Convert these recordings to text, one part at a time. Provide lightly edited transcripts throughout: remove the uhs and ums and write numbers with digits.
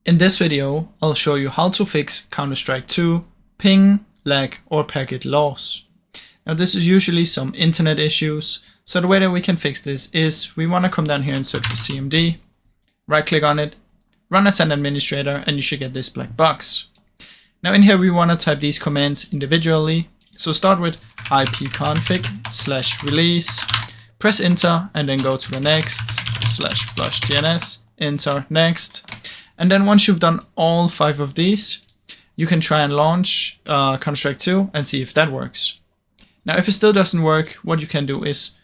In this video, I'll show you how to fix Counter-Strike 2 ping, lag, or packet loss. Now this is usually some internet issues, so the way that we can fix this is we want to come down here and search for CMD, right click on it, run as an administrator, and you should get this black box. Now in here we want to type these commands individually, so start with ipconfig/release, press enter, and then go to the next, /flush DNS, enter, next. And then once you've done all 5 of these, you can try and launch Counter-Strike 2 and see if that works. Now if it still doesn't work, what you can do is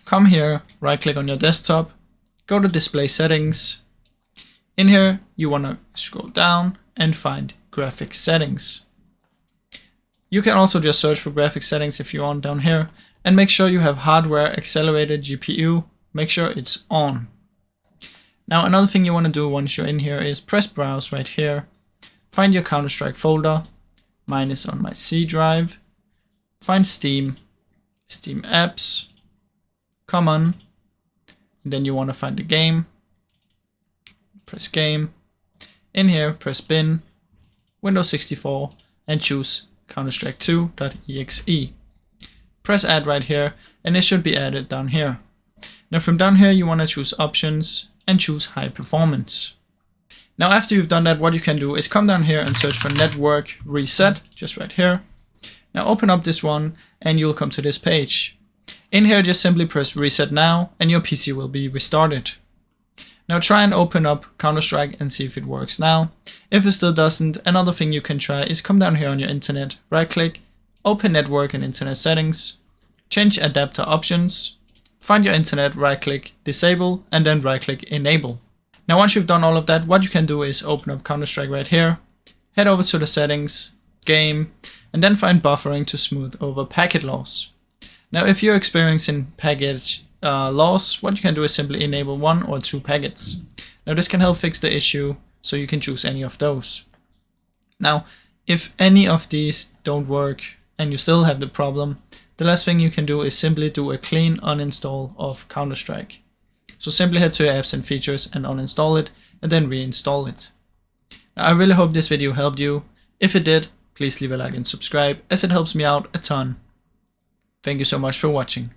come here, right click on your desktop, go to display settings. In here you want to scroll down and find graphics settings. You can also just search for graphics settings if you want down here, and make sure you have hardware accelerated GPU, make sure it's on. Now another thing you want to do once you're in here is press browse right here, find your Counter-Strike folder, mine is on my C drive, find Steam, Steam apps, common, and then you want to find the game, press game, in here press bin, Windows 64, and choose Counter-Strike 2.exe. Press add right here, and it should be added down here. Now from down here you want to choose options, and choose high performance. Now after you've done that, what you can do is come down here and search for network reset, just right here. Now open up this one and you'll come to this page. In here just simply press reset now and your PC will be restarted. Now try and open up Counter-Strike and see if it works now. If it still doesn't, another thing you can try is come down here on your internet, right click, open network and internet settings, change adapter options, find your internet, right click, disable, and then right click, enable. Now once you've done all of that, what you can do is open up Counter-Strike right here, head over to the settings, game, and then find buffering to smooth over packet loss. Now if you're experiencing packet loss, what you can do is simply enable 1 or 2 packets. Now this can help fix the issue, so you can choose any of those. Now if any of these don't work and you still have the problem, the last thing you can do is simply do a clean uninstall of Counter-Strike. So simply head to your apps and features and uninstall it and then reinstall it. Now, I really hope this video helped you. If it did, please leave a like and subscribe as it helps me out a ton. Thank you so much for watching.